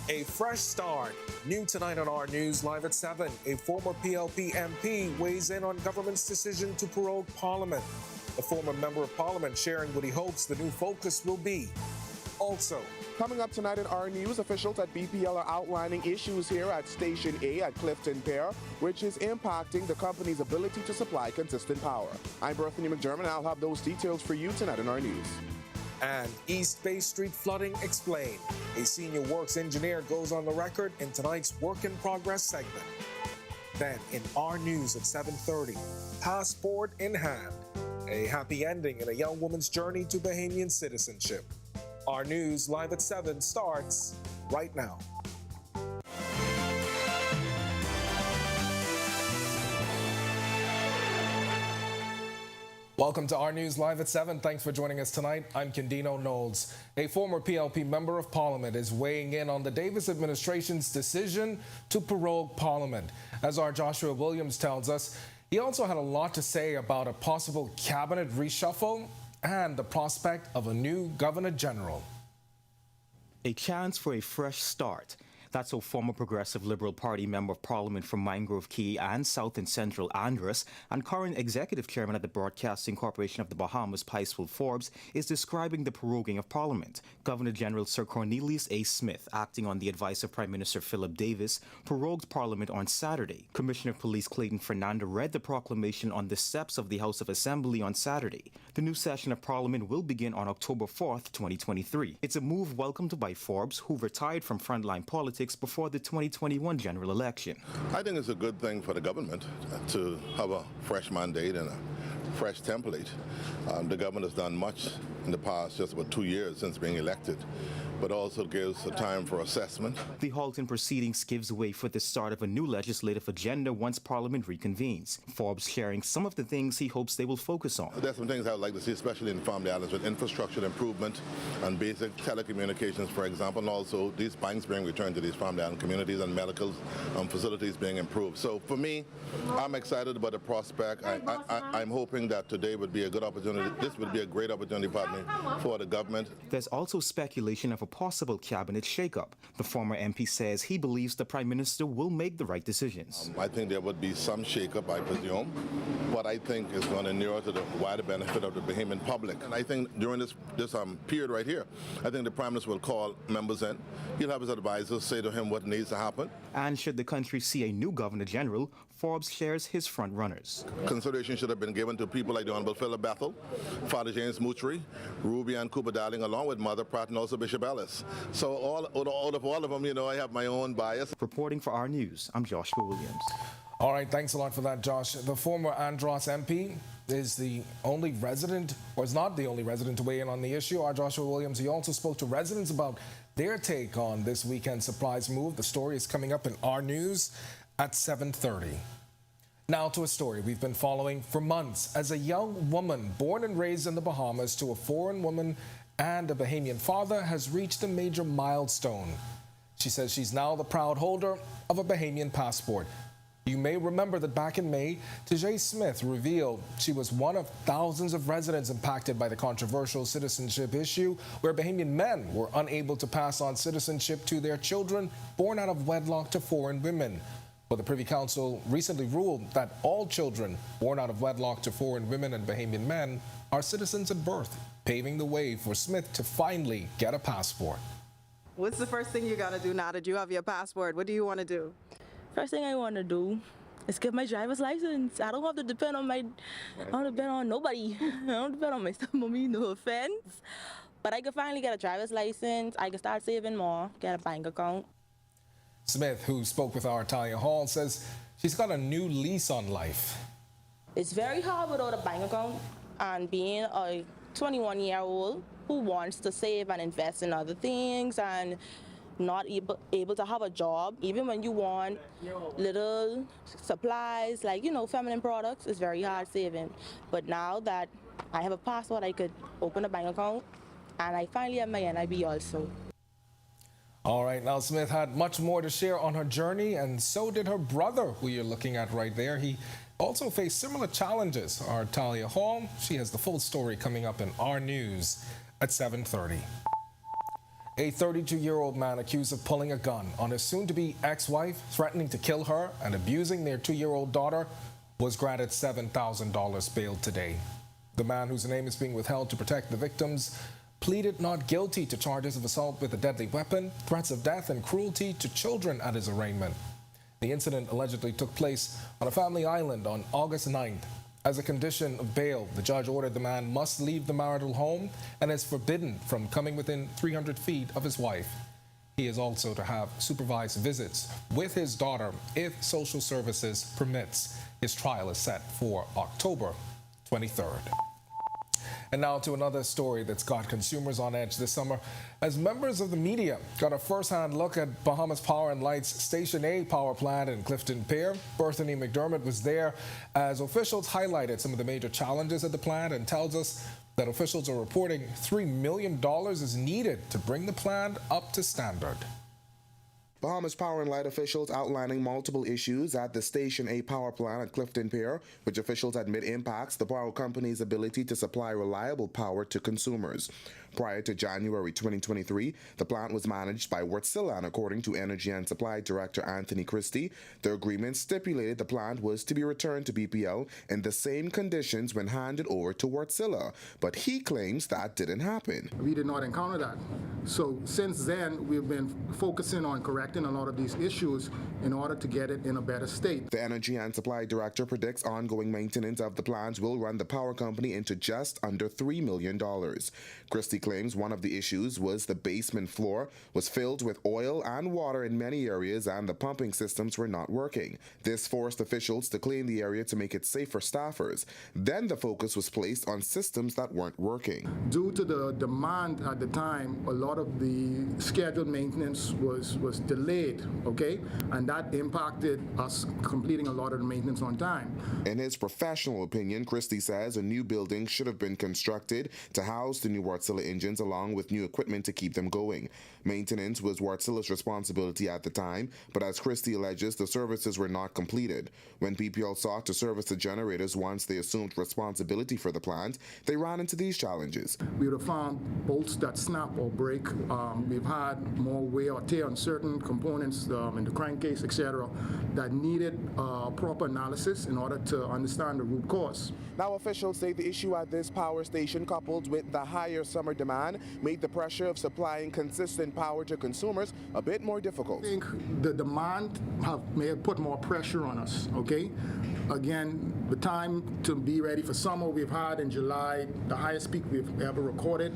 A fresh start. New tonight on Our News, live at 7. A former PLP MP weighs in on government's decision to prorogue Parliament. The former Member of Parliament sharing what he hopes the new focus will be. Also, coming up tonight in Our News, officials at BPL are outlining issues here at Station A at Clifton Pier, which is impacting the company's ability to supply consistent power. I'm Berthany McDermott, and I'll have those details for you tonight in Our News. And East Bay Street flooding explained. A senior works engineer goes on the record in tonight's Work in Progress segment. Then in Our News at 7:30, passport in hand. A happy ending in a young woman's journey to Bahamian citizenship. Our News live at 7 starts right now. Welcome to Our News live at 7. Thanks for joining us tonight. I'm Kendino Knowles. A former PLP Member of Parliament is weighing in on the Davis administration's decision to prorogue Parliament. As our Joshua Williams tells us, he also had a lot to say about a possible cabinet reshuffle and the prospect of a new Governor General. A chance for a fresh start. That's how former Progressive Liberal Party Member of Parliament from Mangrove Key and South and Central Andros and current Executive Chairman at the Broadcasting Corporation of the Bahamas, Picewell Forbes, is describing the proroguing of Parliament. Governor General Sir Cornelius A. Smith, acting on the advice of Prime Minister Philip Davis, prorogued Parliament on Saturday. Commissioner of Police Clayton Fernando read the proclamation on the steps of the House of Assembly on Saturday. The new session of Parliament will begin on October 4th, 2023. It's a move welcomed by Forbes, who retired from frontline politics before the 2021 general election. I think it's a good thing for the government to have a fresh mandate and a fresh template. The government has done much in the past, just about 2 years since being elected, but also gives a time for assessment. The halt in proceedings gives way for the start of a new legislative agenda once Parliament reconvenes. Forbes sharing some of the things he hopes they will focus on. There's some things I would like to see, especially in Family Islands, with infrastructure improvement and basic telecommunications, for example, and also these banks being returned to these Family Island communities and medical facilities being improved. So for me, I'm excited about the prospect. I'm hoping that today would be a good opportunity. This would be a great opportunity, for the government. There's also speculation of a possible cabinet shakeup. The former MP says he believes the Prime Minister will make the right decisions. I think there would be some shakeup, I presume, but I think it's going to narrow to the wider benefit of the Bahamian public. And I think during this period right here, I think the Prime Minister will call members in. He'll have his advisors say to him what needs to happen. And should the country see a new Governor General, Forbes shares his front runners. Consideration should have been given to people like the Honorable Philip Bethel, Father James Mutri, Ruby and Cooper Darling, along with Mother Pratt and also Bishop Ellis. So all of them, I have my own bias. Reporting for Our News, I'm Joshua Williams. All right, thanks a lot for that, Josh. The former Andros MP is the only resident, or is not the only resident, to weigh in on the issue. Our Joshua Williams, he also spoke to residents about their take on this weekend surprise move. The story is coming up in Our News at 7:30. Now to a story we've been following for months. As a young woman born and raised in the Bahamas to a foreign woman and a Bahamian father has reached a major milestone. She says she's now the proud holder of a Bahamian passport. You may remember that back in May, Tajay Smith revealed she was one of thousands of residents impacted by the controversial citizenship issue, where Bahamian men were unable to pass on citizenship to their children born out of wedlock to foreign women. But the Privy Council recently ruled that all children born out of wedlock to foreign women and Bahamian men are citizens at birth, paving the way for Smith to finally get a passport. What's the first thing you gotta do now that you have your passport? What do you want to do? First thing I want to do is get my driver's license. I don't have to depend on I don't depend on nobody. I don't depend on my stepmommy, no offense. But I could finally get a driver's license. I can start saving more, get a bank account. Smith, who spoke with our Talia Hall, says she's got a new lease on life. It's very hard without a bank account, and being a 21-year-old who wants to save and invest in other things and not able to have a job, even when you want little supplies like, feminine products, it's very hard saving. But now that I have a passport, I could open a bank account, and I finally have my NIB also. All right, now Smith had much more to share on her journey, and so did her brother, who you're looking at right there. He also faced similar challenges. Our Talia Hall, she has the full story coming up in Our News at 7:30. A 32-year-old man accused of pulling a gun on his soon-to-be ex-wife, threatening to kill her and abusing their 2-year-old daughter, was granted $7,000 bail today. The man, whose name is being withheld to protect the victims, pleaded not guilty to charges of assault with a deadly weapon, threats of death, and cruelty to children at his arraignment. The incident allegedly took place on a family island on August 9th. As a condition of bail, the judge ordered the man must leave the marital home and is forbidden from coming within 300 feet of his wife. He is also to have supervised visits with his daughter if social services permits. His trial is set for October 23rd. And now to another story that's got consumers on edge this summer, as members of the media got a first-hand look at Bahamas Power and Light's Station A power plant in Clifton Pier. Bethany McDermott was there as officials highlighted some of the major challenges at the plant and tells us that officials are reporting $3 million is needed to bring the plant up to standard. Bahamas Power and Light officials outlining multiple issues at the Station A power plant at Clifton Pier, which officials admit impacts the power company's ability to supply reliable power to consumers. Prior to January 2023, the plant was managed by Wärtsilä, and according to Energy and Supply Director Anthony Christie, the agreement stipulated the plant was to be returned to BPL in the same conditions when handed over to Wärtsilä, but he claims that didn't happen. We did not encounter that. So since then, we've been focusing on correcting a lot of these issues in order to get it in a better state. The Energy and Supply Director predicts ongoing maintenance of the plant will run the power company into just under $3 million. Christie claims one of the issues was the basement floor was filled with oil and water in many areas and the pumping systems were not working. This forced officials to clean the area to make it safe for staffers. Then the focus was placed on systems that weren't working. Due to the demand at the time, a lot of the scheduled maintenance was delayed, okay? And that impacted us completing a lot of the maintenance on time. In his professional opinion, Christie says a new building should have been constructed to house the new Wärtsilä engines along with new equipment to keep them going. Maintenance was Wärtsilä's responsibility at the time, but as Christie alleges, the services were not completed. When BPL sought to service the generators once they assumed responsibility for the plant, they ran into these challenges. We would have found bolts that snap or break. We've had more wear or tear on certain components in the crankcase, etc., that needed proper analysis in order to understand the root cause. Now officials say the issue at this power station, coupled with the higher summer demand, made the pressure of supplying consistent power to consumers a bit more difficult. I think the demand may have put more pressure on us, okay? Again, the time to be ready for summer we've had in July, the highest peak we've ever recorded.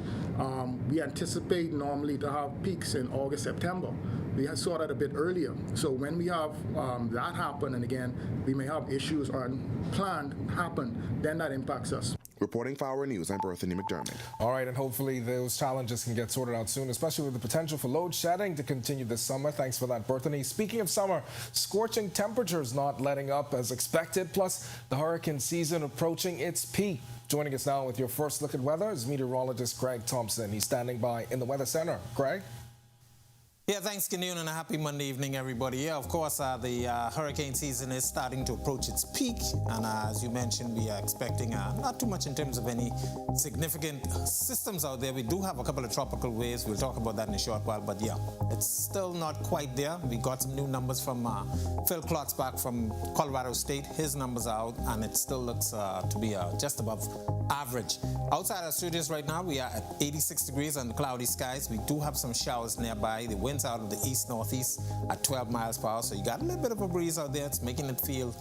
We anticipate normally to have peaks in August, September. We saw that a bit earlier. So when we have that happen, and again, we may have issues unplanned happen, then that impacts us. Reporting for Our News, I'm Bethany McDermott. All right, and hopefully those challenges can get sorted out soon, especially with the potential for load shedding to continue this summer. Thanks for that, Bethany. Speaking of summer, scorching temperatures not letting up as expected, plus the hurricane season approaching its peak. Joining us now with your first look at weather is meteorologist Craig Thompson. He's standing by in the Weather Center. Craig? Yeah, thanks, Gideon, and a happy Monday evening, everybody. Yeah, of course, the hurricane season is starting to approach its peak, and as you mentioned, we are expecting not too much in terms of any significant systems out there. We do have a couple of tropical waves. We'll talk about that in a short while, but yeah, it's still not quite there. We got some new numbers from Phil Klotz back from Colorado State. His numbers are out, and it still looks to be just above average. Outside our studios right now, we are at 86 degrees under cloudy skies. We do have some showers nearby. The winds out of the east-northeast at 12 miles per hour, so you got a little bit of a breeze out there. It's making it feel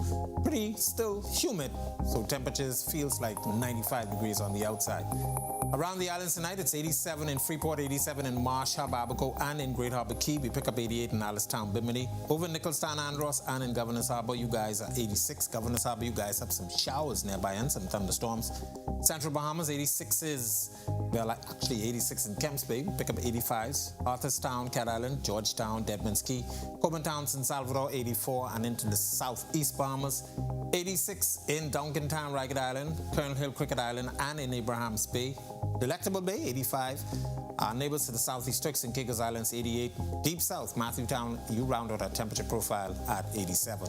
pretty still humid, so temperatures feels like 95 degrees on the outside. Around the islands tonight, it's 87 in Freeport, 87 in Marsh, Abaco, and in Great Harbor Key. We pick up 88 in Alistown, Bimini. Over in Nicholstown, Andros, and in Governors Harbor, you guys are 86. Governors Harbor, you guys have some showers nearby and some thunderstorms. Central Bahamas, 86 is, well, actually 86 in Kemps Bay. We pick up 85s. Arthurstown, Cat Island, Georgetown, Deadman's Key. Coburn Town, San Salvador, 84, and into the southeast Bahamas. 86 in Duncantown, Ragged Island, Colonel Hill, Cricket Island, and in Abrahams Bay. Delectable Bay, 85. Our neighbors to the southeast, Turks and Caicos Islands, 88. Deep south, Matthewtown, you round out our temperature profile at 87.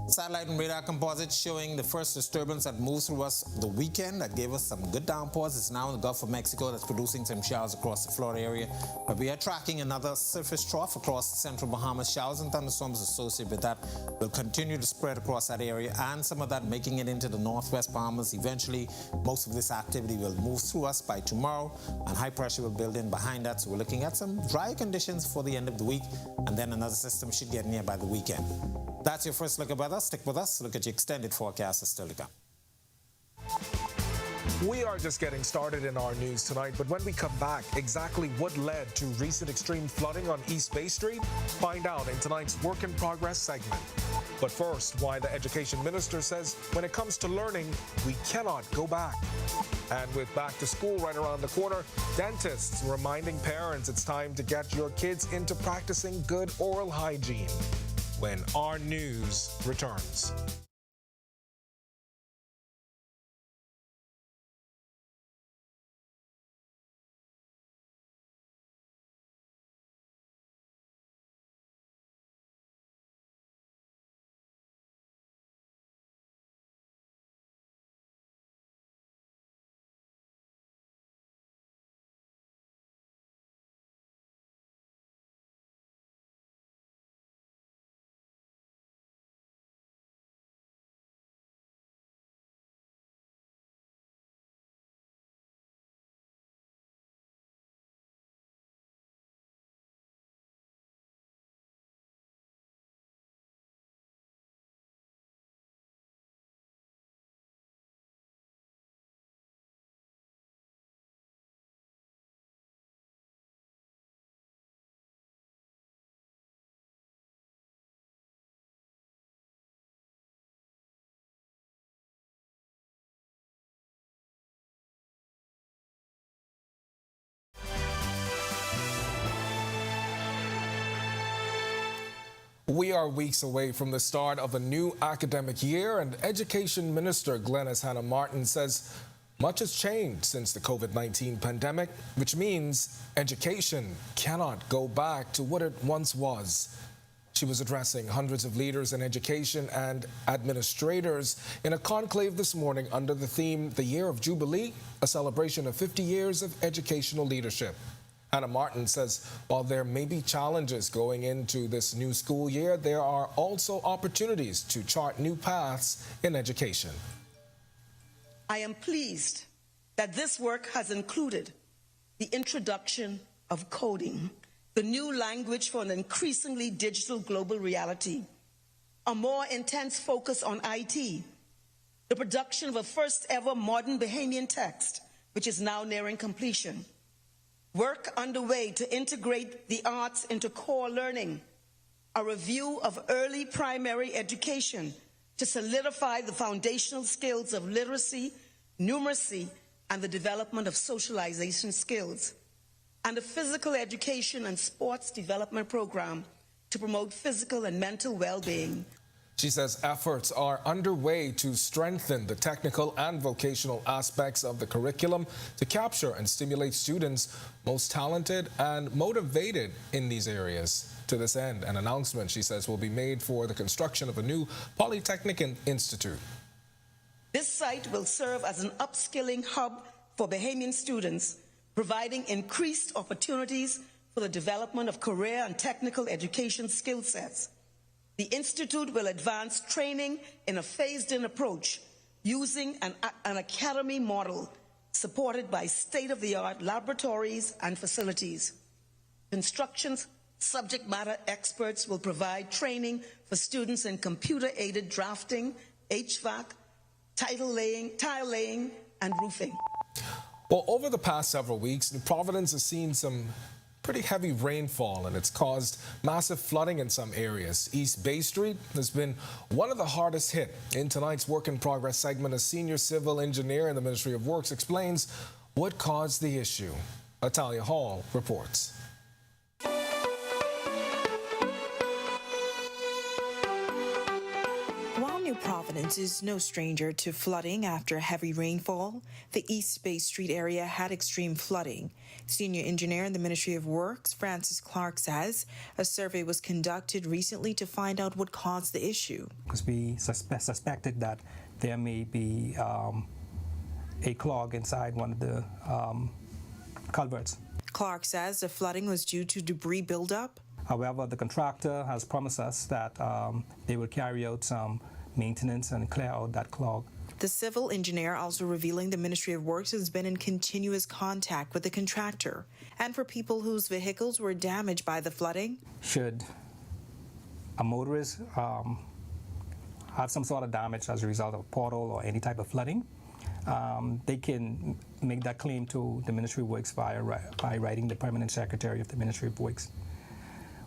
Satellite and radar composites showing the first disturbance that moved through us the weekend that gave us some good downpours. It's now in the Gulf of Mexico that's producing some showers across the Florida area. But we are tracking another surface trough across central Bahamas. Showers and thunderstorms associated with that will continue to spread across that area, and some of that making it into the northwest Bahamas. Eventually, most of this activity will move through us by tomorrow, and high pressure will build in behind that. So we're looking at some dry conditions for the end of the week, and then another system should get near by the weekend. That's your first look at weather. Stick with us. Look at your extended forecast is still to come. We are just getting started in our news tonight, but when we come back, exactly what led to recent extreme flooding on East Bay Street? Find out in tonight's Work in Progress segment. But first, why the education minister says when it comes to learning, we cannot go back. And with back to school right around the corner, dentists reminding parents it's time to get your kids into practicing good oral hygiene. When Our News returns. We are weeks away from the start of a new academic year, and Education Minister Glenys Hanna-Martin says much has changed since the COVID-19 pandemic, which means education cannot go back to what it once was. She was addressing hundreds of leaders in education and administrators in a conclave this morning under the theme, The Year of Jubilee, a celebration of 50 years of educational leadership. Hanna-Martin says while there may be challenges going into this new school year, there are also opportunities to chart new paths in education. I am pleased that this work has included the introduction of coding, the new language for an increasingly digital global reality, a more intense focus on IT, the production of a first ever modern Bahamian text, which is now nearing completion, work underway to integrate the arts into core learning, a review of early primary education to solidify the foundational skills of literacy, numeracy, and the development of socialization skills, and a physical education and sports development program to promote physical and mental well-being. She says efforts are underway to strengthen the technical and vocational aspects of the curriculum to capture and stimulate students most talented and motivated in these areas. To this end, an announcement, she says, will be made for the construction of a new Polytechnic Institute. This site will serve as an upskilling hub for Bahamian students, providing increased opportunities for the development of career and technical education skill sets. The Institute will advance training in a phased-in approach using an academy model supported by state-of-the-art laboratories and facilities. Construction's subject matter experts will provide training for students in computer-aided drafting, HVAC, tile laying, and roofing. Well, over the past several weeks, Providence has seen some pretty heavy rainfall, and it's caused massive flooding in some areas. East Bay Street has been one of the hardest hit. In tonight's Work in Progress segment, a senior civil engineer in the Ministry of Works explains what caused the issue. Natalia Hall reports. While New Providence Providence is no stranger to flooding after heavy rainfall. The East Bay Street area had extreme flooding. Senior engineer in the Ministry of Works, Francis Clark, says a survey was conducted recently to find out what caused the issue. Because we suspected that there may be a clog inside one of the culverts. Clark says the flooding was due to debris buildup. However, the contractor has promised us that they will carry out some maintenance and clear out that clog. The civil engineer also revealing the Ministry of Works has been in continuous contact with the contractor. And for people whose vehicles were damaged by the flooding, should a motorist have some sort of damage as a result of a pothole or any type of flooding, they can make that claim to the Ministry of Works by writing the Permanent Secretary of the Ministry of Works.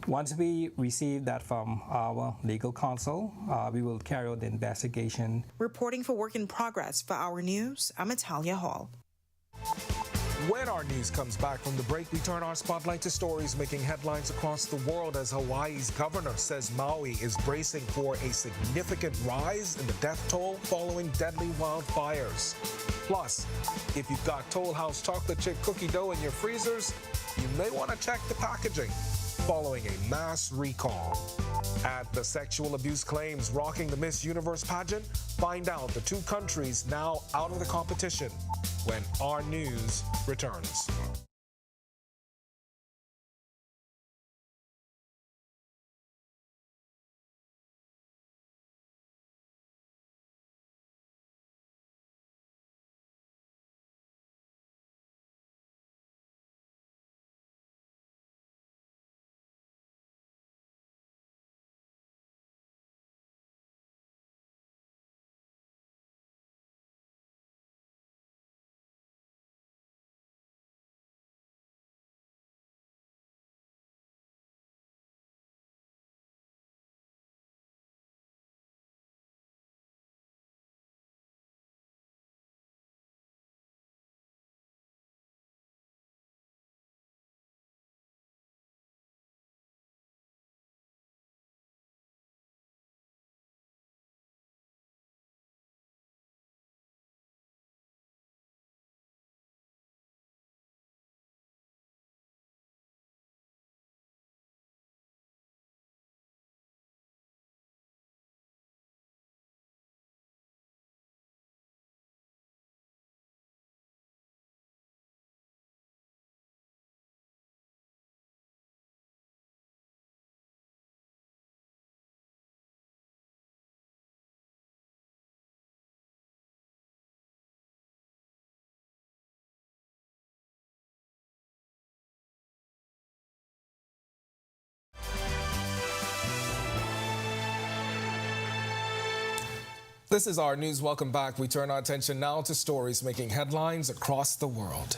Once we receive that from our legal counsel, we will carry out the investigation. Reporting for Work in Progress for Our News, I'm Natalia Hall. When our news comes back from the break, we turn our spotlight to stories making headlines across the world as Hawaii's governor says Maui is bracing for a significant rise in the death toll following deadly wildfires. Plus, if you've got Toll House chocolate chip cookie dough in your freezers, you may want to check the packaging following a mass recall. Add the sexual abuse claims rocking the Miss Universe pageant. Find out the two countries now out of the competition when Our News returns. This is Our News. Welcome back. We turn our attention now to stories making headlines across the world.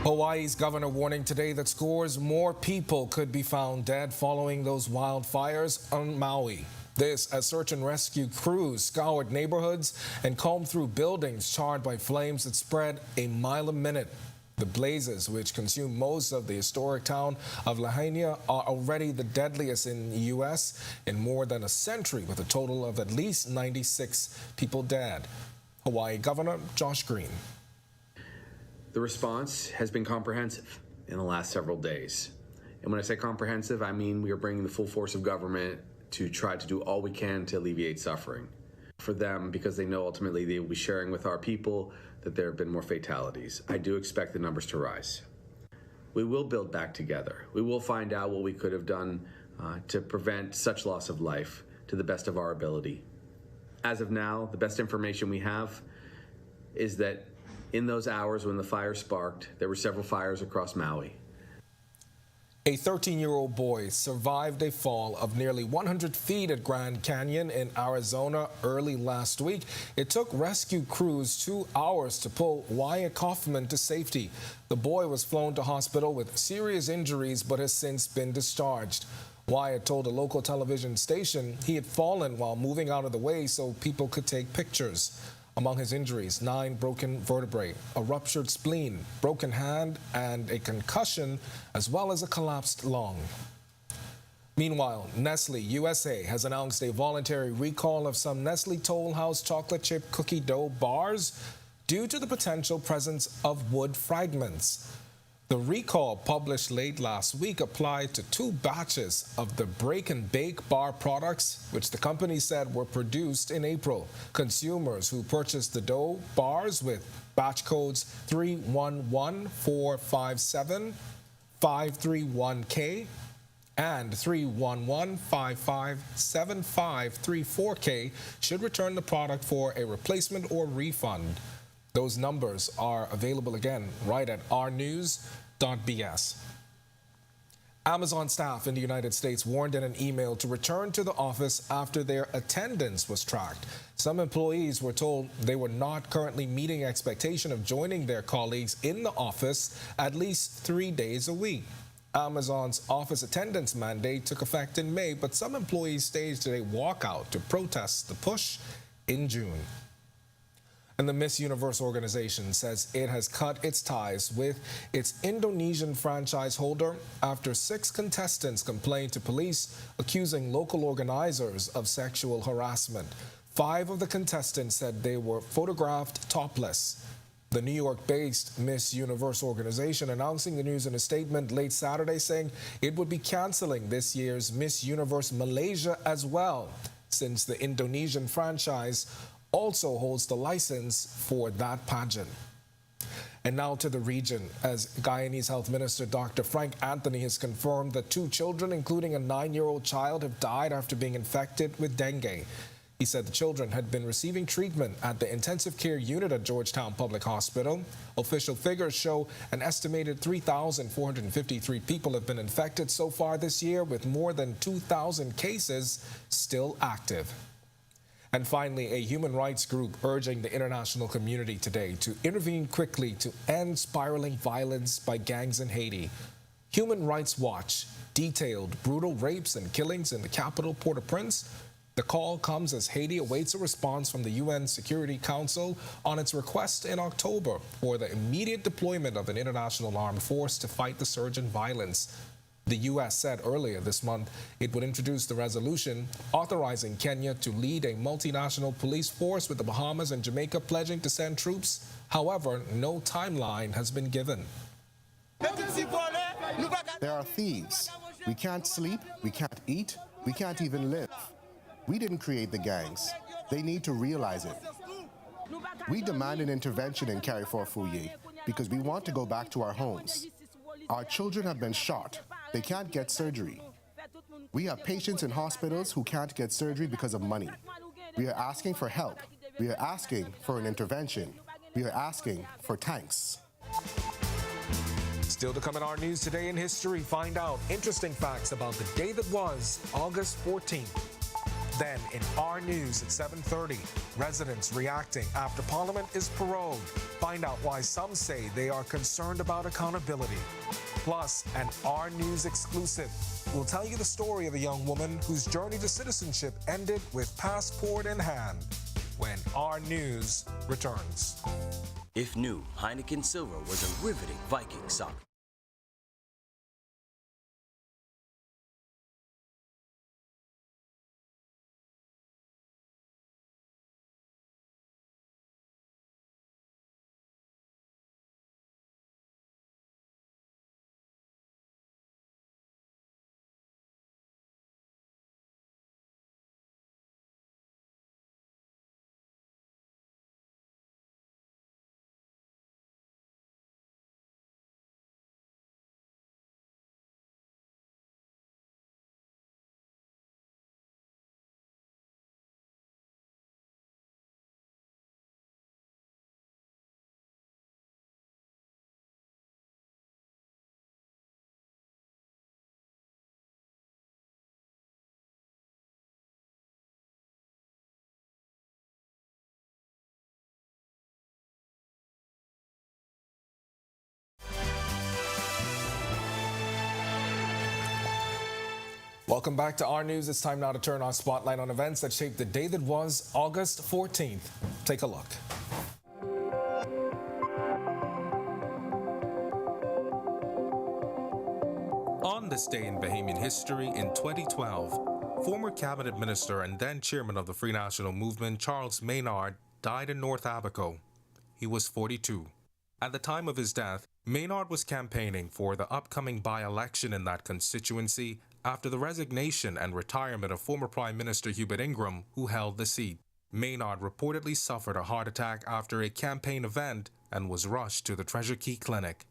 Hawaii's governor warning today that scores more people could be found dead following those wildfires on Maui. This as search and rescue crews scoured neighborhoods and combed through buildings charred by flames that spread a mile a minute. The blazes, which consume most of the historic town of Lahaina, are already the deadliest in the U.S. in more than a century, with a total of at least 96 people dead. Hawaii Governor Josh Green. The response has been comprehensive in the last several days. And when I say comprehensive, I mean we are bringing the full force of government to try to do all we can to alleviate suffering for them, because they know ultimately they will be sharing with our people that there have been more fatalities. I do expect the numbers to rise. We will build back together. We will find out what we could have done to prevent such loss of life to the best of our ability. As of now, the best information we have is that in those hours when the fire sparked, there were several fires across Maui. A 13-year-old boy survived a fall of nearly 100 feet at Grand Canyon in Arizona early last week. It took rescue crews 2 hours to pull Wyatt Kaufman to safety. The boy was flown to hospital with serious injuries but has since been discharged. Wyatt told a local television station he had fallen while moving out of the way so people could take pictures. Among his injuries, 9 broken vertebrae, a ruptured spleen, broken hand, and a concussion, as well as a collapsed lung. Meanwhile, Nestle USA has announced a voluntary recall of some Nestle Toll House chocolate chip cookie dough bars due to the potential presence of wood fragments. The recall, published late last week, applied to 2 batches of the Break and Bake bar products, which the company said were produced in April. Consumers who purchased the dough bars with batch codes 311457, 531K, and 311557534K should return the product for a replacement or refund. Those numbers are available again right at ournews.bs. Amazon staff in the United States warned in an email to return to the office after their attendance was tracked. Some employees were told they were not currently meeting expectation of joining their colleagues in the office at least 3 days a week. Amazon's office attendance mandate took effect in May, but some employees staged a walkout to protest the push in June. And the Miss Universe organization says it has cut its ties with its Indonesian franchise holder after 6 contestants complained to police accusing local organizers of sexual harassment. 5 of the contestants said they were photographed topless. The New York-based Miss Universe organization announcing the news in a statement late Saturday, saying it would be canceling this year's Miss Universe Malaysia as well, since the Indonesian franchise also holds the license for that pageant. And now to the region, as Guyanese Health Minister Dr. Frank Anthony has confirmed that 2 children, including a 9-year-old child, have died after being infected with dengue. He said the children had been receiving treatment at the intensive care unit at Georgetown Public Hospital. Official figures show an estimated 3,453 people have been infected so far this year, with more than 2,000 cases still active. And finally, a human rights group urging the international community today to intervene quickly to end spiraling violence by gangs in Haiti. Human Rights Watch detailed brutal rapes and killings in the capital, Port-au-Prince. The call comes as Haiti awaits a response from the UN Security Council on its request in October for the immediate deployment of an international armed force to fight the surge in violence. The U.S. said earlier this month it would introduce the resolution authorizing Kenya to lead a multinational police force, with the Bahamas and Jamaica pledging to send troops. However, no timeline has been given. There are thieves. We can't sleep, we can't eat, we can't even live. We didn't create the gangs. They need to realize it. We demand an intervention in Carrefour-Fouillé because we want to go back to our homes. Our children have been shot. They can't get surgery. We have patients in hospitals who can't get surgery because of money. We are asking for help. We are asking for an intervention. We are asking for tanks. Still to come in our news today in history, find out interesting facts about the day that was August 14th. Then in our news at 7:30, residents reacting after Parliament is paroled. Find out why some say they are concerned about accountability. Plus, an Our News exclusive. We'll tell you the story of a young woman whose journey to citizenship ended with passport in hand, when Our News returns. If new, Heineken Silver was a riveting Viking soccer Welcome back to Our News. It's time now to turn our spotlight on events that shaped the day that was August 14th. Take a look. On this day in Bahamian history in 2012, former cabinet minister and then chairman of the Free National Movement, Charles Maynard, died in North Abaco. He was 42. At the time of his death, Maynard was campaigning for the upcoming by-election in that constituency after the resignation and retirement of former Prime Minister Hubert Ingraham, who held the seat. Maynard reportedly suffered a heart attack after a campaign event and was rushed to the Treasure Key Clinic.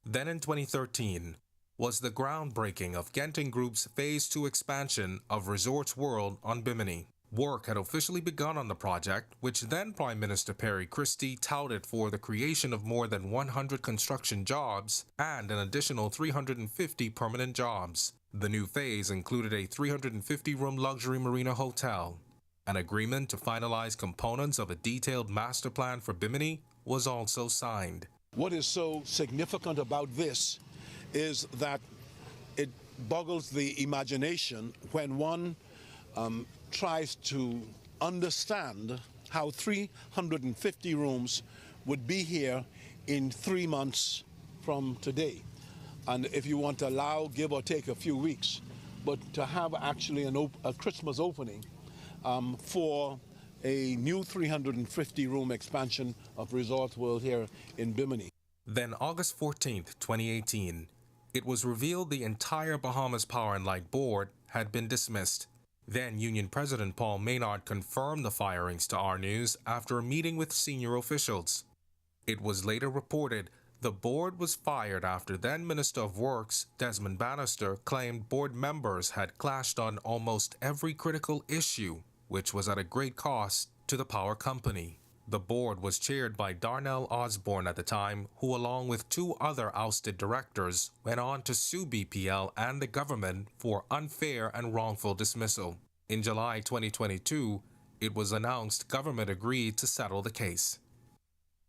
Then in 2013, was the groundbreaking of Genting Group's Phase 2 expansion of Resorts World on Bimini. Work had officially begun on the project, which then Prime Minister Perry Christie touted for the creation of more than 100 construction jobs and an additional 350 permanent jobs. The new phase included a 350-room luxury marina hotel. An agreement to finalize components of a detailed master plan for Bimini was also signed. What is so significant about this is that it boggles the imagination when one tries to understand how 350 rooms would be here in 3 months from today. And if you want to allow, give or take a few weeks, but to have actually a Christmas opening for a new 350-room expansion of Resort World here in Bimini. Then August 14th, 2018, it was revealed the entire Bahamas Power and Light Board had been dismissed. Then Union President Paul Maynard confirmed the firings to Our News after a meeting with senior officials. It was later reported the board was fired after then Minister of Works Desmond Bannister claimed board members had clashed on almost every critical issue, which was at a great cost to the power company. The board was chaired by Darnell Osborne at the time, who along with 2 other ousted directors went on to sue BPL and the government for unfair and wrongful dismissal. In July 2022, it was announced government agreed to settle the case.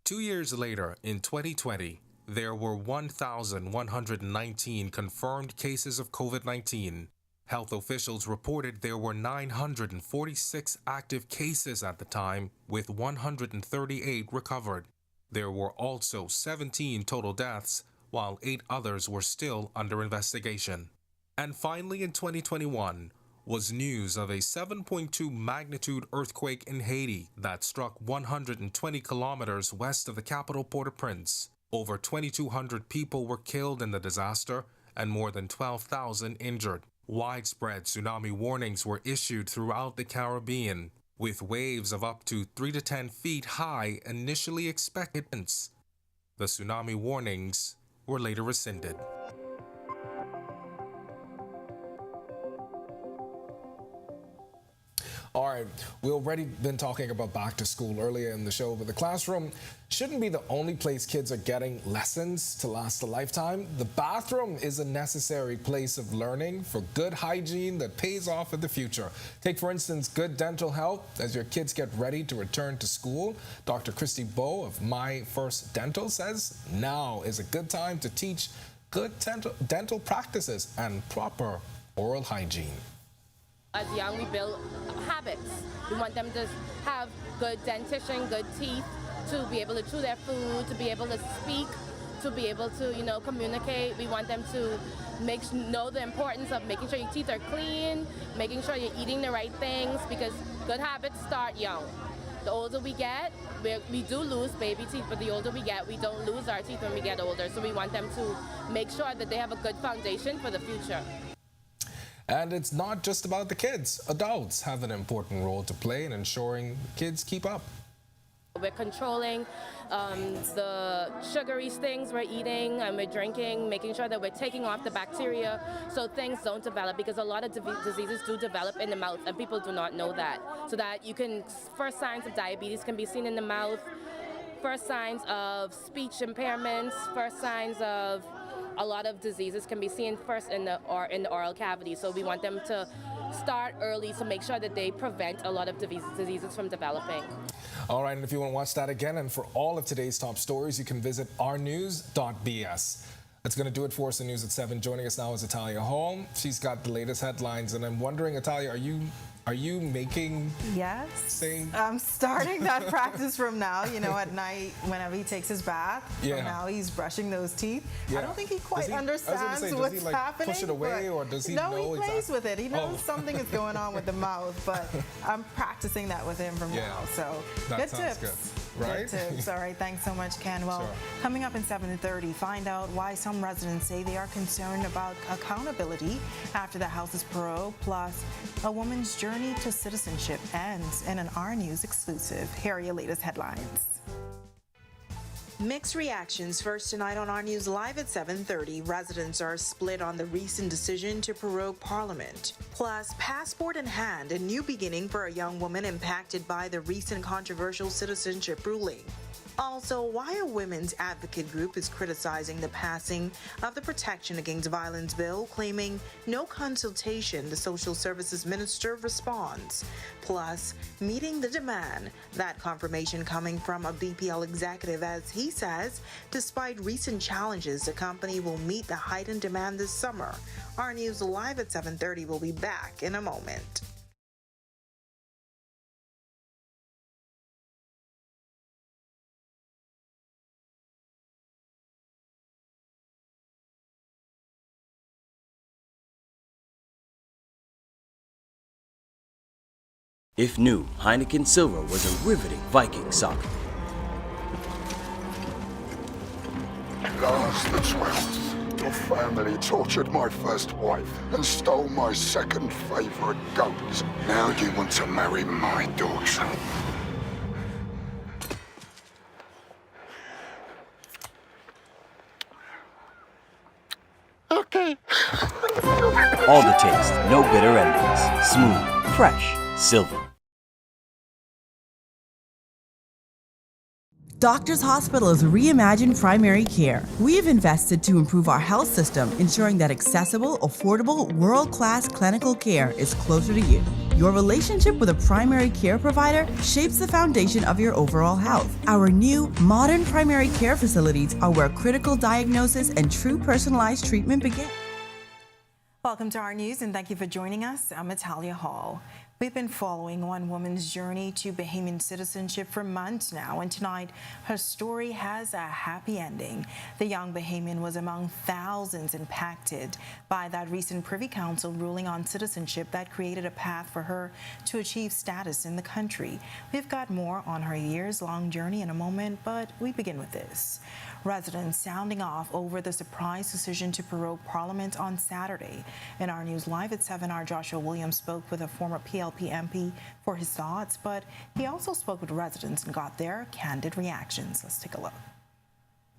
2 years later, in 2020, there were 1,119 confirmed cases of COVID-19. Health officials reported there were 946 active cases at the time, with 138 recovered. There were also 17 total deaths, while 8 others were still under investigation. And finally, in 2021, was news of a 7.2 magnitude earthquake in Haiti that struck 120 kilometers west of the capital Port-au-Prince. Over 2,200 people were killed in the disaster and more than 12,000 injured. Widespread tsunami warnings were issued throughout the Caribbean, with waves of up to 3 to 10 feet high initially expected. The tsunami warnings were later rescinded. All right, we've already been talking about back to school earlier in the show, but the classroom shouldn't be the only place kids are getting lessons to last a lifetime. The bathroom is a necessary place of learning for good hygiene that pays off in the future. Take, for instance, good dental health as your kids get ready to return to school. Dr. Christy Bowe of My First Dental says now is a good time to teach good dental practices and proper oral hygiene. As young, we build habits. We want them to have good dentition, good teeth, to be able to chew their food, to be able to speak, to be able to, communicate. We want them to know the importance of making sure your teeth are clean, making sure you're eating the right things, because good habits start young. The older we get, we do lose baby teeth, but the older we get, we don't lose our teeth when we get older. So we want them to make sure that they have a good foundation for the future. And it's not just about the kids. Adults have an important role to play in ensuring kids keep up. We're controlling the sugary things we're eating and we're drinking, making sure that we're taking off the bacteria so things don't develop, because a lot of diseases do develop in the mouth and people do not know that. So that first signs of diabetes can be seen in the mouth, first signs of speech impairments, first signs of a lot of diseases can be seen first in the oral cavity. So we want them to start early to make sure that they prevent a lot of diseases from developing. All right, and if you want to watch that again and for all of today's top stories, you can visit ournews.bs. That's going to do it for us in News at 7. Joining us now is Italia Hall. She's got the latest headlines, and I'm wondering, Italia, are you making? Yes. I'm starting that practice from now. You know, at night, whenever he takes his bath, from now he's brushing those teeth. Yeah. I don't think he quite understands what's does he, like, happening. Push it away, or does he no, know he plays exactly? with it. He knows something is going on with the mouth, but I'm practicing that with him from now. So that good sounds tips. Good. Right? Good tips. All right, thanks so much, Ken. Well, coming up in 7:30, find out why some residents say they are concerned about accountability after the House's parole, plus a woman's journey to citizenship ends in an Our News exclusive. Here are your latest headlines. Mixed reactions first tonight on Our News Live at 7:30. Residents are split on the recent decision to prorogue Parliament. Plus, passport in hand, a new beginning for a young woman impacted by the recent controversial citizenship ruling. Also, why a women's advocate group is criticizing the passing of the Protection Against Violence bill, claiming no consultation, the Social Services Minister responds. Plus, meeting the demand, that confirmation coming from a BPL executive as he says, despite recent challenges, the company will meet the heightened demand this summer. Our News Live at 7:30 will be back in a moment. If new, Heineken Silver was a riveting Viking saga. Lars the 12th, your family tortured my first wife and stole my second favorite goat. Now you want to marry my daughter. Okay. All the taste, no bitter endings. Smooth, fresh, silver. Doctors Hospitals reimagine primary care. We have invested to improve our health system, ensuring that accessible, affordable, world-class clinical care is closer to you. Your relationship with a primary care provider shapes the foundation of your overall health. Our new, modern primary care facilities are where critical diagnosis and true personalized treatment begin. Welcome to Our News, and thank you for joining us. I'm Italia Hall. We've been following one woman's journey to Bahamian citizenship for months now, and tonight her story has a happy ending. The young Bahamian was among thousands impacted by that recent Privy Council ruling on citizenship that created a path for her to achieve status in the country. We've got more on her years-long journey in a moment, but we begin with this. Residents sounding off over the surprise decision to prorogue Parliament on Saturday. In Our News Live at 7, our Joshua Williams spoke with a former PLP MP for his thoughts, but he also spoke with residents and got their candid reactions. Let's take a look.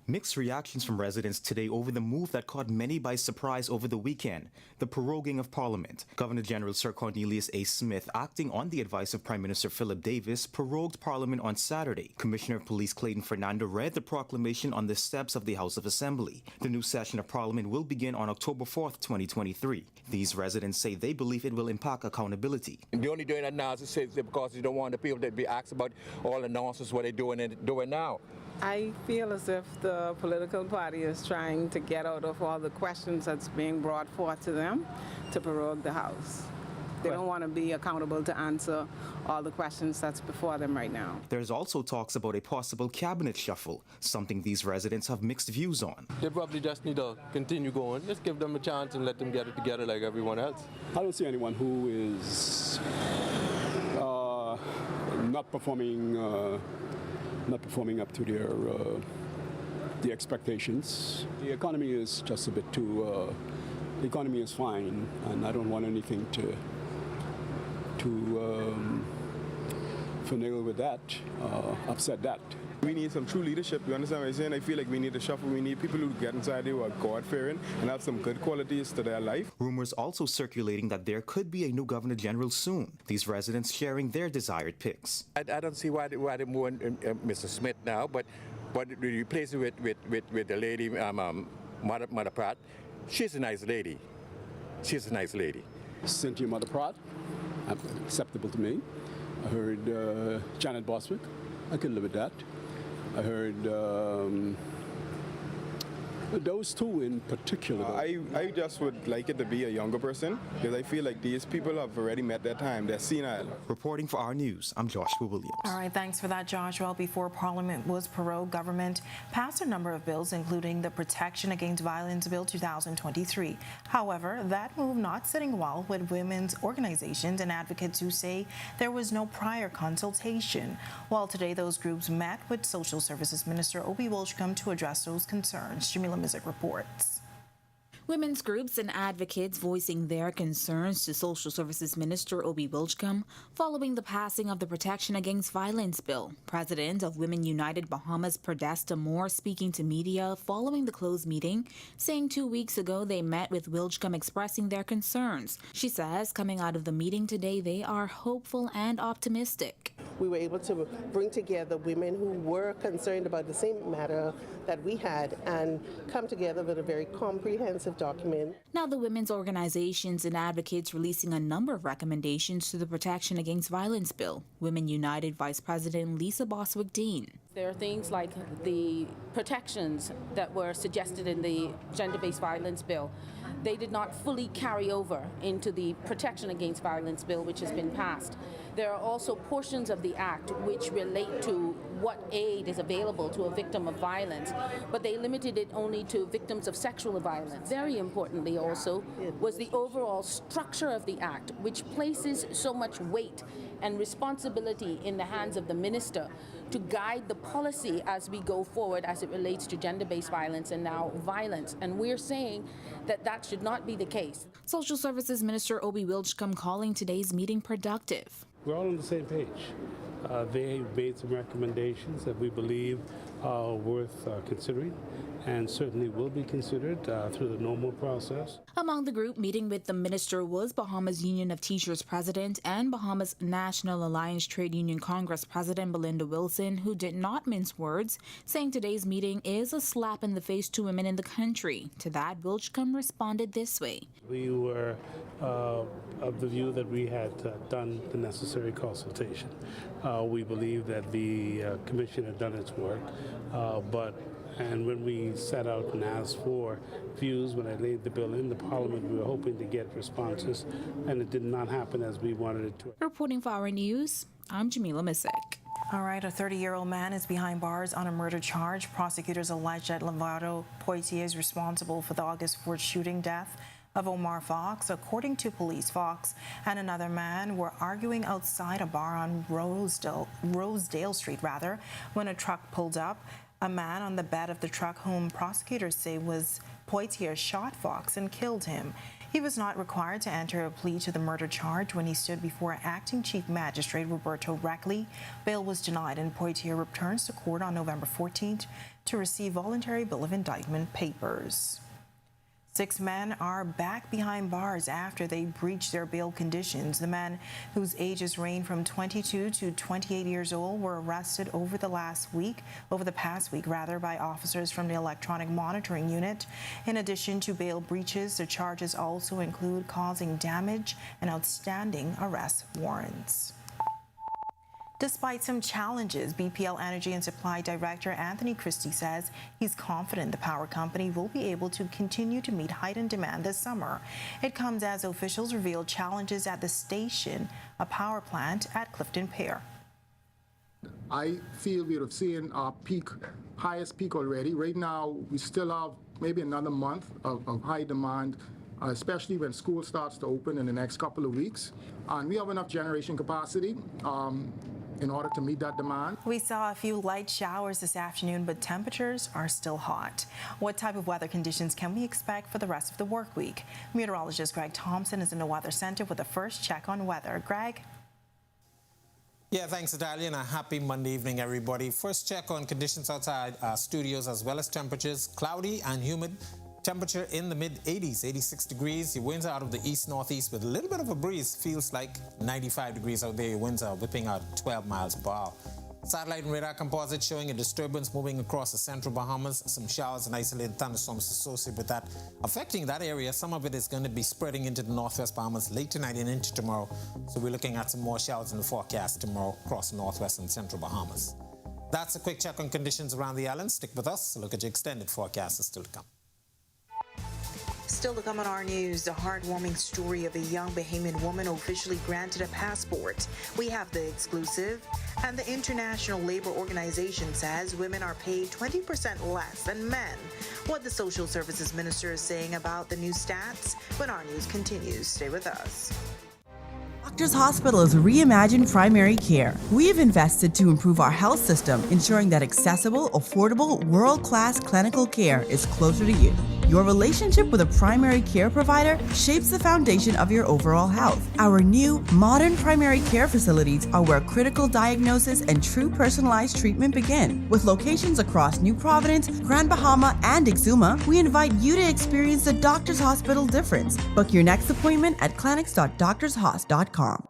Mixed reactions from residents today over the move that caught many by surprise over the weekend, the proroguing of Parliament. Governor General Sir Cornelius A. Smith, acting on the advice of Prime Minister Philip Davis, prorogued Parliament on Saturday. Commissioner of Police Clayton Fernando read the proclamation on the steps of the House of Assembly. The new session of Parliament will begin on October 4th, 2023. These residents say they believe it will impact accountability. The only doing that now is because you don't want the people to be asked about all the nonsense what they're doing now. I feel as if the political party is trying to get out of all the questions that's being brought forth to them to prorogue the House. They don't want to be accountable to answer all the questions that's before them right now. There's also talks about a possible cabinet shuffle, something these residents have mixed views on. They probably just need to continue going. Just give them a chance and let them get it together like everyone else. I don't see anyone who is not performing up to the expectations. The economy is just a bit too. The economy is fine, and I don't want anything to finagle with that, upset that. We need some true leadership, you understand what I'm saying? I feel like we need a shuffle. We need people who get inside there who are God-fearing and have some good qualities to their life. Rumors also circulating that there could be a new Governor General soon. These residents sharing their desired picks. I don't see why they want Mr. Smith now, but replace it with the lady, Mother Pratt. She's a nice lady. She's a nice lady. Cynthia Mother Pratt, acceptable to me. I heard Janet Boswick. I could live with that. I heard Those two in particular. I just would like it to be a younger person because I feel like these people have already met their time. They're senile. Reporting for Our News, I'm Joshua Williams. All right, thanks for that, Josh. Well, before Parliament was prorogued, government passed a number of bills, including the Protection Against Violence Bill 2023. However, that move not sitting well with women's organizations and advocates who say there was no prior consultation. Well, today those groups met with Social Services Minister Obi Wilchcombe to address those concerns. Jamila Mizik reports. Women's groups and advocates voicing their concerns to Social Services Minister Obi Wilchcombe following the passing of the Protection Against Violence Bill. President of Women United Bahamas, Perdesta Moore, speaking to media following the closed meeting, saying 2 weeks ago they met with Wilchcombe expressing their concerns. She says coming out of the meeting today, they are hopeful and optimistic. We were able to bring together women who were concerned about the same matter that we had and come together with a very comprehensive document. Now the women's organizations and advocates releasing a number of recommendations to the Protection Against Violence Bill. Women United Vice President Lisa Boswick-Dean. There are things like the protections that were suggested in the gender-based violence bill. They did not fully carry over into the Protection Against Violence Bill, which has been passed. There are also portions of the Act which relate to what aid is available to a victim of violence, but they limited it only to victims of sexual violence. Very importantly also was the overall structure of the Act, which places so much weight and responsibility in the hands of the minister to guide the policy as we go forward as it relates to gender-based violence and now violence. And we're saying that that should not be the case. Social Services Minister Obi Wilchcombe calling today's meeting productive. We're all on the same page. They made some recommendations that we believe are worth considering and certainly will be considered through the normal process. Among the group meeting with the minister was Bahamas Union of Teachers President and Bahamas National Alliance Trade Union Congress President Belinda Wilson, who did not mince words, saying today's meeting is a slap in the face to women in the country. To that, Wilchcombe responded this way. We were of the view that we had done the necessary consultation. We believe that the commission had done its work, and when we set out and asked for views, when I laid the bill in the Parliament, we were hoping to get responses, and it did not happen as we wanted it to. Reporting for Our News, I'm Jamila Mizik. All right, a 30-year-old man is behind bars on a murder charge. Prosecutors allege that Lavado Poitier is responsible for the August 4th shooting death of Omar Fox. According to police, Fox and another man were arguing outside a bar on Rosedale Street, when a truck pulled up. A man on the bed of the truck, whom prosecutors say was Poitier, shot Fox and killed him. He was not required to enter a plea to the murder charge when he stood before Acting Chief Magistrate Roberto Reckley. Bail was denied, and Poitier returns to court on November 14th to receive voluntary bill of indictment papers. 6 men are back behind bars after they breached their bail conditions. The men, whose ages range from 22 to 28 years old, were arrested over the past week by officers from the Electronic Monitoring Unit. In addition to bail breaches, the charges also include causing damage and outstanding arrest warrants. Despite some challenges, BPL Energy and Supply Director Anthony Christie says he's confident the power company will be able to continue to meet heightened demand this summer. It comes as officials reveal challenges at the station, a power plant at Clifton Pier. I feel we have seen our highest peak already. Right now, we still have maybe another month of high demand, especially when school starts to open in the next couple of weeks. And we have enough generation capacity in order to meet that demand. We saw a few light showers this afternoon, but temperatures are still hot. What type of weather conditions can we expect for the rest of the work week? Meteorologist Greg Thompson is in the Weather Center with a first check on weather. Greg? Yeah, thanks, Natalia, and a happy Monday evening, everybody. First check on conditions outside our studios as well as temperatures. Cloudy and humid. Temperature in the mid-80s, 86 degrees. Your winds are out of the east-northeast with a little bit of a breeze. Feels like 95 degrees out there. Your winds are whipping out 12 miles per hour. Satellite and radar composite showing a disturbance moving across the central Bahamas. Some showers and isolated thunderstorms associated with that affecting that area. Some of it is going to be spreading into the northwest Bahamas late tonight and into tomorrow. So we're looking at some more showers in the forecast tomorrow across the northwest and central Bahamas. That's a quick check on conditions around the island. Stick with us. A look at your extended forecast is still to come. Still to come on our news, the heartwarming story of a young Bahamian woman officially granted a passport. We have the exclusive. And the International Labor Organization says women are paid 20% less than men. What the Social Services Minister is saying about the new stats when our news continues. Stay with us. Doctors Hospital is reimagined primary care. We have invested to improve our health system, ensuring that accessible, affordable, world-class clinical care is closer to you. Your relationship with a primary care provider shapes the foundation of your overall health. Our new, modern primary care facilities are where critical diagnosis and true personalized treatment begin. With locations across New Providence, Grand Bahama, and Exuma, we invite you to experience the Doctors Hospital difference. Book your next appointment at clinics.doctorshos.com.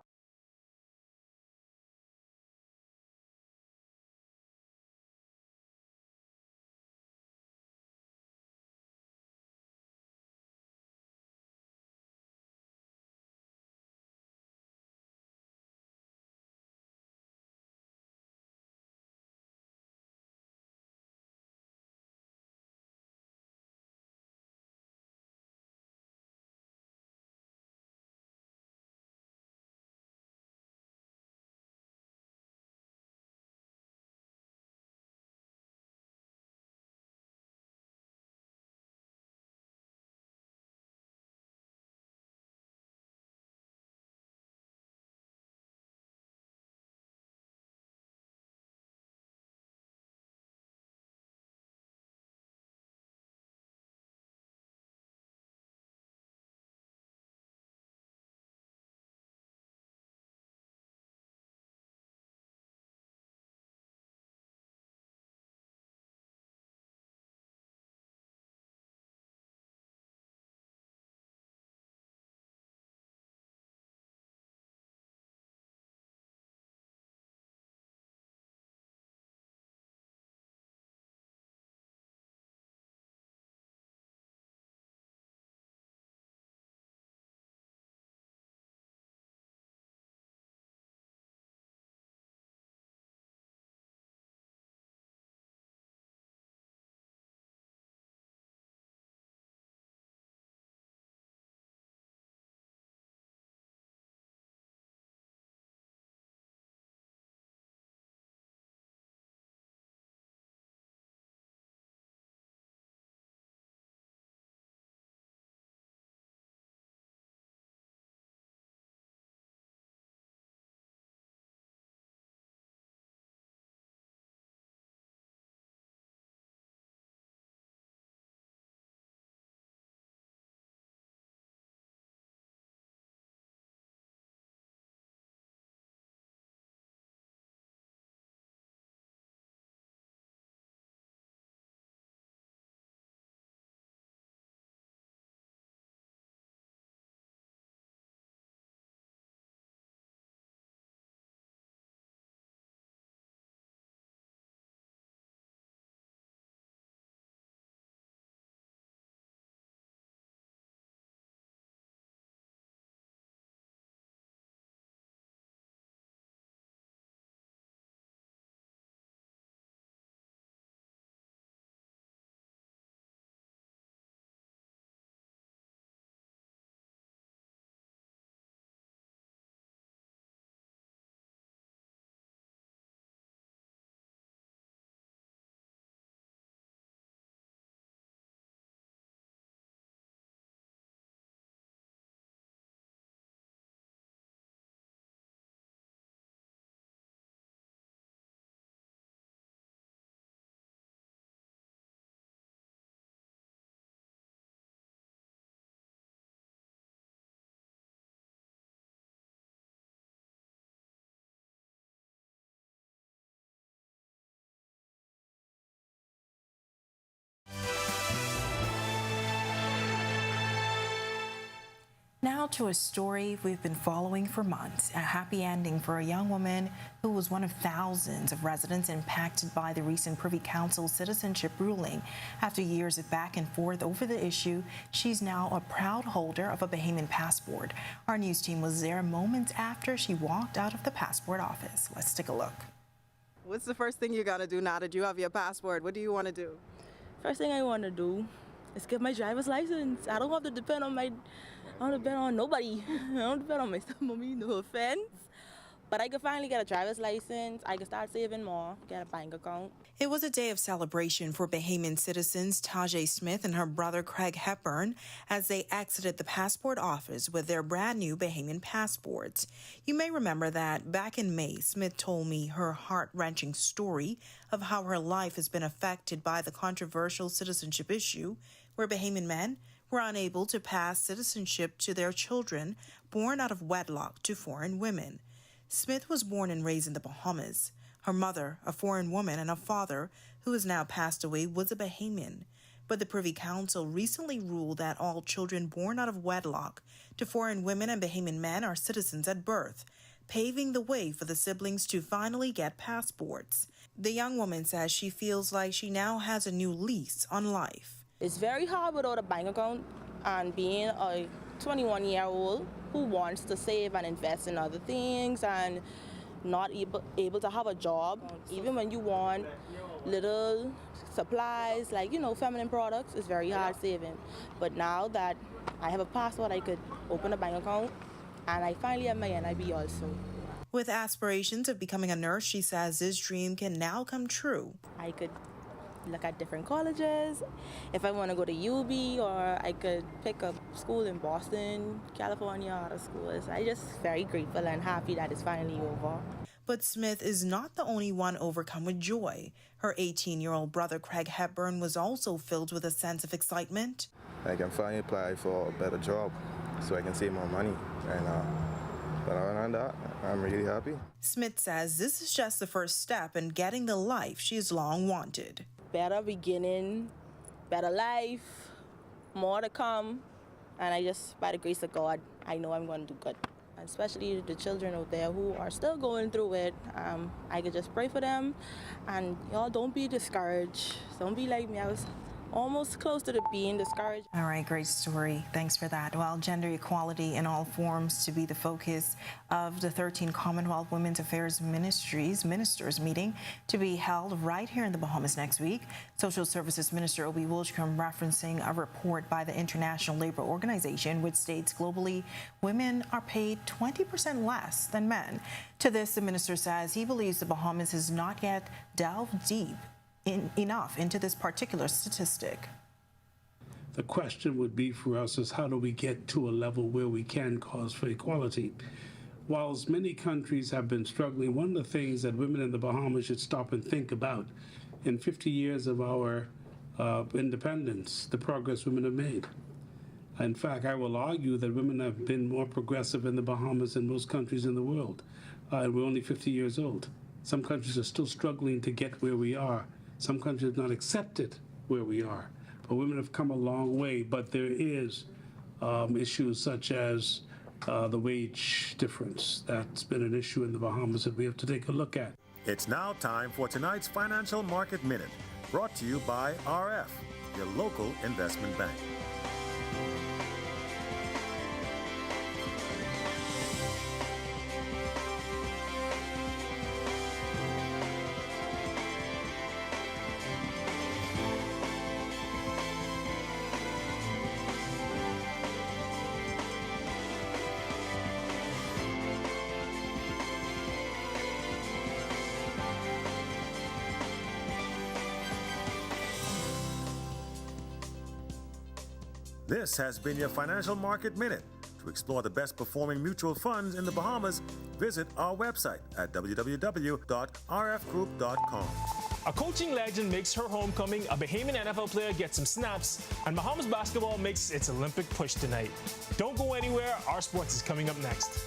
Now to a story we've been following for months, a happy ending for a young woman who was one of thousands of residents impacted by the recent Privy Council citizenship ruling. After years of back and forth over the issue, she's now a proud holder of a Bahamian passport. Our news team was there moments after she walked out of the passport office. Let's take a look. What's the first thing you're gonna do now that you have your passport? What do you want to do? First thing I want to do Let's get my driver's license. I don't have to depend on nobody. I don't depend on my mommy, no offense. But I could finally get a driver's license. I could start saving more, get a bank account. It was a day of celebration for Bahamian citizens Tajay Smith and her brother Craig Hepburn as they exited the passport office with their brand new Bahamian passports. You may remember that back in May, Smith told me her heart-wrenching story of how her life has been affected by the controversial citizenship issue, where Bahamian men were unable to pass citizenship to their children born out of wedlock to foreign women. Smith was born and raised in the Bahamas. Her mother, a foreign woman, and a father, who has now passed away, was a Bahamian. But the Privy Council recently ruled that all children born out of wedlock to foreign women and Bahamian men are citizens at birth, paving the way for the siblings to finally get passports. The young woman says she feels like she now has a new lease on life. It's very hard without a bank account, and being a 21-year-old who wants to save and invest in other things and not able to have a job, even when you want little supplies like, feminine products, it's very hard saving. But now that I have a passport, I could open a bank account, and I finally have my NIB also. With aspirations of becoming a nurse, she says this dream can now come true. I could look at different colleges. If I want to go to UB, or I could pick a school in Boston, California, other schools. I'm just very grateful and happy that it's finally over. But Smith is not the only one overcome with joy. Her 18-year-old brother Craig Hepburn was also filled with a sense of excitement. I can finally apply for a better job so I can save more money. And but other than that, I'm really happy. Smith says this is just the first step in getting the life she has long wanted. Better beginning, better life, more to come. And I just, by the grace of God, I know I'm going to do good. And especially the children out there who are still going through it. I could just pray for them. And y'all, don't be discouraged. Don't be like me. I was almost close to being discouraged. All right, great story. Thanks for that. Well, gender equality in all forms to be the focus of the 13 Commonwealth Women's Affairs Ministers meeting to be held right here in the Bahamas next week. Social Services Minister Obi Wilchcombe referencing a report by the International Labour Organization which states globally women are paid 20% less than men. To this, the minister says he believes the Bahamas has not yet delved deep enough into this particular statistic. The question would be for us is how do we get to a level where we can cause for equality? Whilst many countries have been struggling, one of the things that women in the Bahamas should stop and think about, in 50 years of our independence, the progress women have made. In fact, I will argue that women have been more progressive in the Bahamas than most countries in the world. And we're only 50 years old. Some countries are still struggling to get where we are. Some countries have not accepted where we are. But women have come a long way, but there is issues such as the wage difference. That's been an issue in the Bahamas that we have to take a look at. It's now time for tonight's Financial Market Minute, brought to you by RF, your local investment bank. This has been your Financial Market Minute. To explore the best performing mutual funds in the Bahamas, visit our website at www.rfgroup.com. A coaching legend makes her homecoming, a Bahamian NFL player gets some snaps, and Bahamas basketball makes its Olympic push tonight. Don't go anywhere, our sports is coming up next.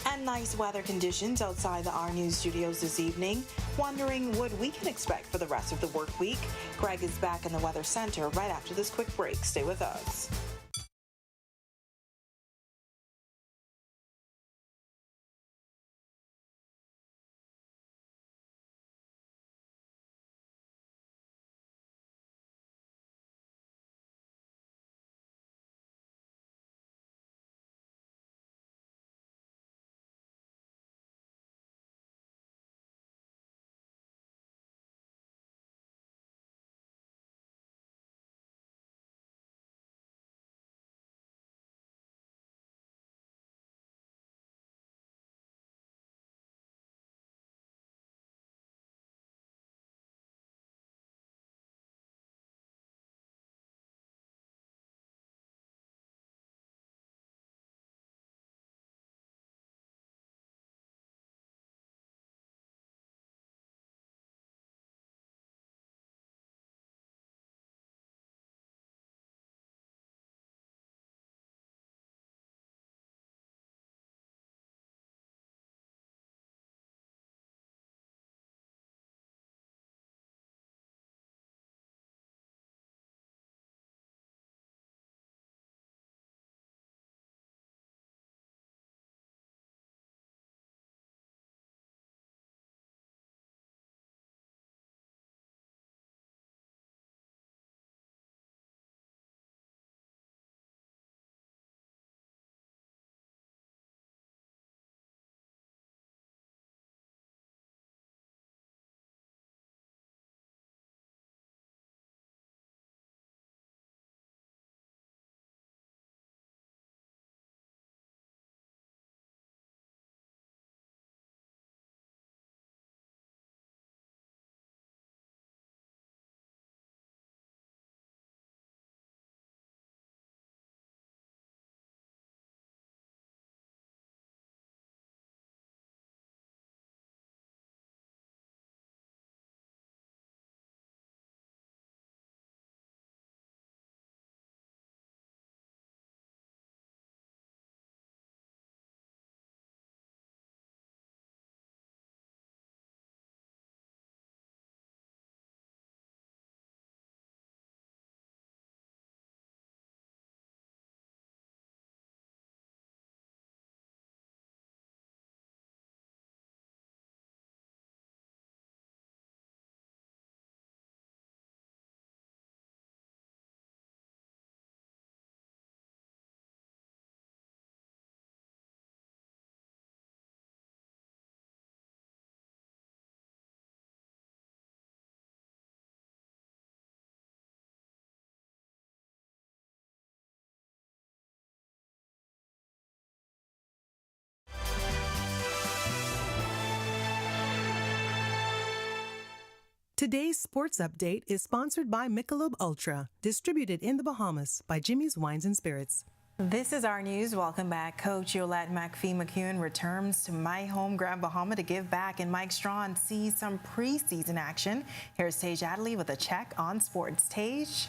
And nice weather conditions outside the Our News studios this evening. Wondering what we can expect for the rest of the work week? Greg is back in the Weather Center right after this quick break. Stay with us. Today's sports update is sponsored by Michelob Ultra, distributed in the Bahamas by Jimmy's Wines and Spirits. This is our news. Welcome back. Coach Yolette McPhee-McEwen returns to my home, Grand Bahama, to give back, and Mike Strawn sees some preseason action. Here's Tage Adderley with a check on sports. Tage?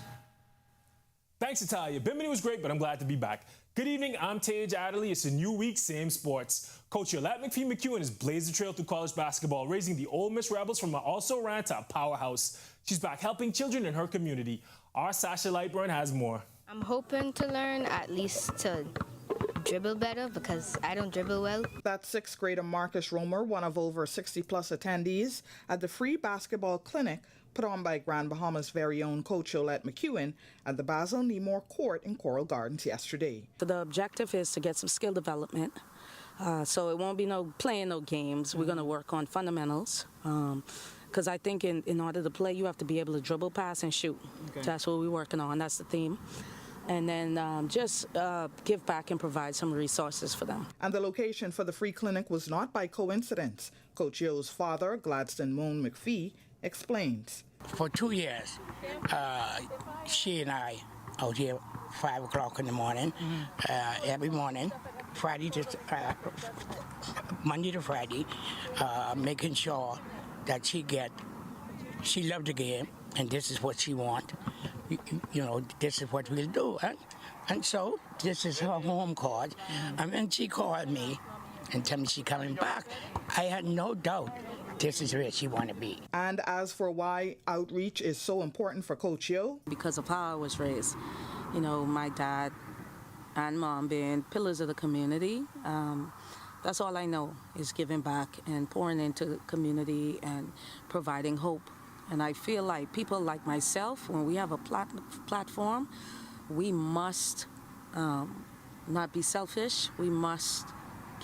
Thanks, Italia. Bimini was great, but I'm glad to be back. Good evening, I'm Tage Adderley. It's a new week, same sports. Coach Yolette McPhee-McEwen has blazed the trail through college basketball, raising the Ole Miss Rebels from an also-ran to a powerhouse. She's back helping children in her community. Our Sasha Lightburn has more. I'm hoping to learn at least to dribble better because I don't dribble well. That's sixth grader Marcus Romer, one of over 60-plus attendees at the free basketball clinic put on by Grand Bahama's very own Coach Yolette McEwen at the Basil Nemore Court in Coral Gardens yesterday. The objective is to get some skill development, so it won't be playing no games. We're going to work on fundamentals. Because I think in order to play, you have to be able to dribble, pass, and shoot. Okay. That's what we're working on. That's the theme. And then just give back and provide some resources for them. And the location for the free clinic was not by coincidence. Coach Yo's father, Gladstone Moon McPhee, explains. For 2 years, she and I out here 5 o'clock in the morning, every morning, Monday to Friday, making sure that she loved the game, and this is what she want. You know, this is what we'll do. And so this is her home card. And when she called me and told me she's coming back, I had no doubt this is where she want to be. And as for why outreach is so important for Coach Yo? Because of how I was raised. You know, my dad and mom being pillars of the community. That's all I know is giving back and pouring into the community and providing hope. And I feel like people like myself, when we have a platform, we must not be selfish. We must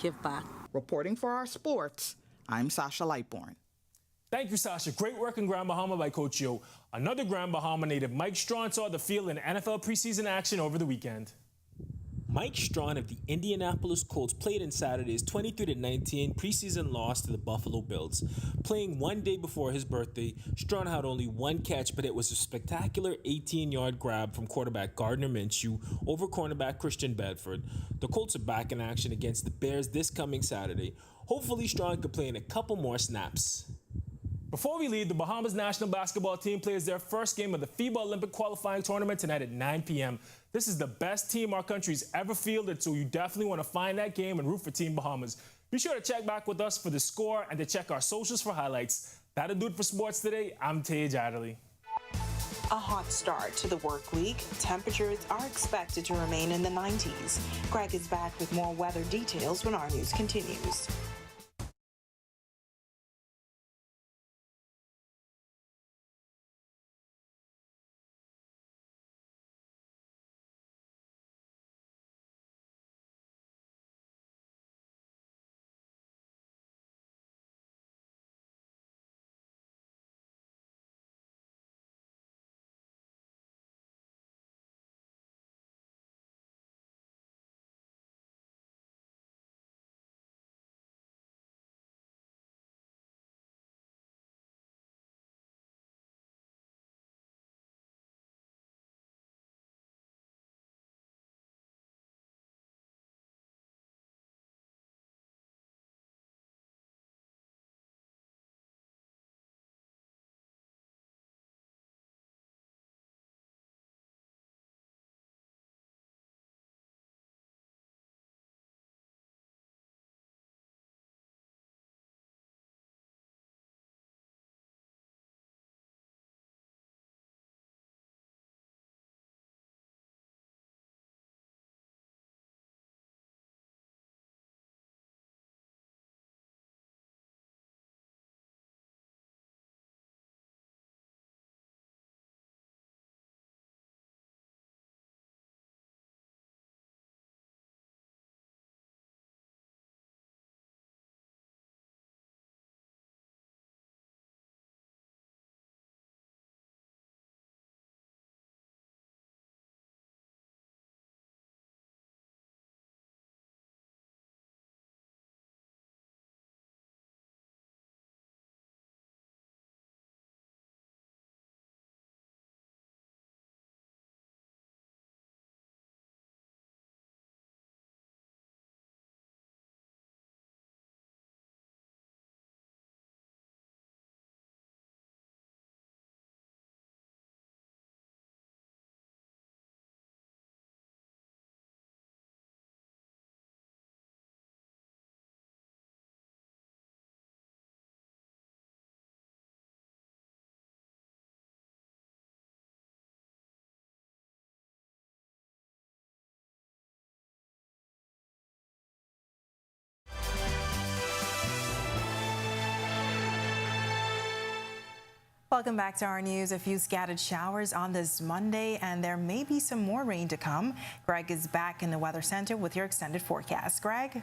give back. Reporting for our sports, I'm Sasha Lightborn. Thank you, Sasha. Great work in Grand Bahama by Coach Yo. Another Grand Bahama native, Mike Strawn, saw the field in NFL preseason action over the weekend. Mike Strawn of the Indianapolis Colts played in Saturday's 23-19 preseason loss to the Buffalo Bills. Playing one day before his birthday, Strawn had only one catch, but it was a spectacular 18-yard grab from quarterback Gardner Minshew over cornerback Christian Bedford. The Colts are back in action against the Bears this coming Saturday. Hopefully, Strawn could play in a couple more snaps. Before we leave, the Bahamas national basketball team plays their first game of the FIBA Olympic qualifying tournament tonight at 9 p.m. This is the best team our country's ever fielded, so you definitely want to find that game and root for Team Bahamas. Be sure to check back with us for the score and to check our socials for highlights. That'll do it for sports today. I'm Tage Adderley. A hot start to the work week. Temperatures are expected to remain in the 90s. Greg is back with more weather details when our news continues. Welcome back to our news. A few scattered showers on this Monday, and there may be some more rain to come. Greg is back in the Weather Center with your extended forecast. Greg?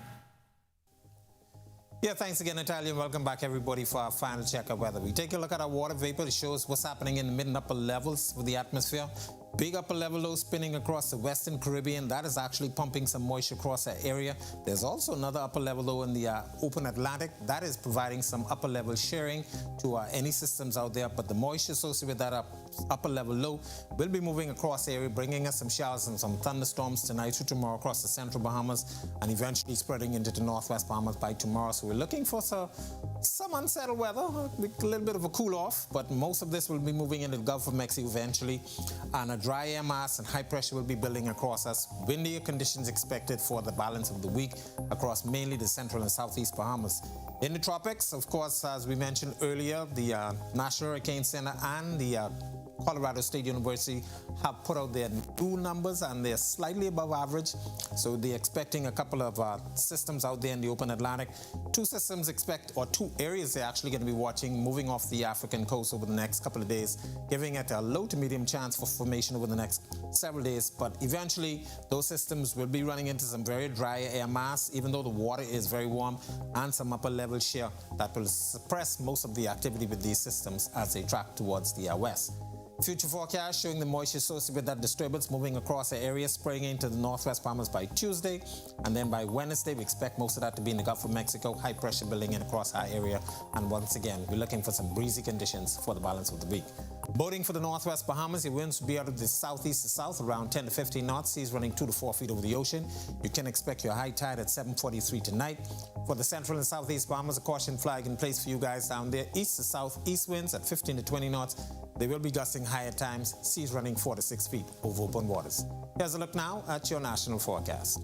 Yeah, thanks again, Natalia, and welcome back, everybody, for our final check of weather. We take a look at our water vapor. It shows what's happening in the mid and upper levels of the atmosphere. Big upper level low spinning across the Western Caribbean. That is actually pumping some moisture across that area. There's also another upper level low in the open Atlantic. That is providing some upper level sharing to any systems out there. But the moisture associated with that upper level low will be moving across the area, bringing us some showers and some thunderstorms tonight through tomorrow across the central Bahamas and eventually spreading into the northwest Bahamas by tomorrow. So we're looking for some unsettled weather, a little bit of a cool off, but most of this will be moving into the Gulf of Mexico eventually. And a dry air mass and high pressure will be building across us. Windier conditions expected for the balance of the week across mainly the central and southeast Bahamas. In the tropics, of course, as we mentioned earlier, the National Hurricane Center and the Colorado State University have put out their new numbers, and they're slightly above average. So they're expecting a couple of systems out there in the open Atlantic. Two areas they're actually going to be watching moving off the African coast over the next couple of days, giving it a low to medium chance for formation over the next several days. But eventually, those systems will be running into some very dry air mass, even though the water is very warm, and some upper level shear that will suppress most of the activity with these systems as they track towards the west. Future forecast showing the moisture associated with that disturbance moving across the area, spraying into the northwest Bahamas by Tuesday. And then by Wednesday, we expect most of that to be in the Gulf of Mexico, high pressure building in across our area. And once again, we're looking for some breezy conditions for the balance of the week. Boating for the northwest Bahamas, the winds will be out of the southeast to south, around 10 to 15 knots, seas running 2 to 4 feet over the ocean. You can expect your high tide at 7:43 tonight. For the central and southeast Bahamas, a caution flag in place for you guys down there. East to southeast winds at 15 to 20 knots. They will be gusting higher times, seas running 4 to 6 feet over open waters. Here's a look now at your national forecast.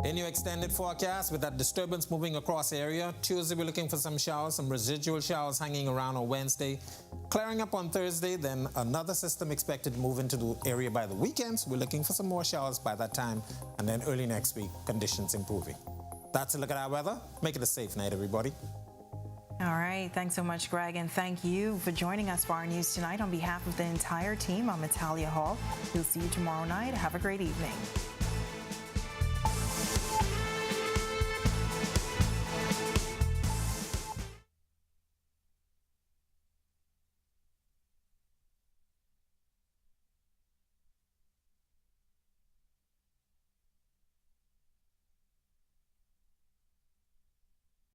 In your extended forecast, with that disturbance moving across the area, Tuesday we're looking for some showers, some residual showers hanging around on Wednesday. Clearing up on Thursday, then another system expected to move into the area by the weekend. So we're looking for some more showers by that time, and then early next week, conditions improving. That's a look at our weather. Make it a safe night, everybody. All right. Thanks so much, Greg, and thank you for joining us for our news tonight. On behalf of the entire team, I'm Natalia Hall. We'll see you tomorrow night. Have a great evening.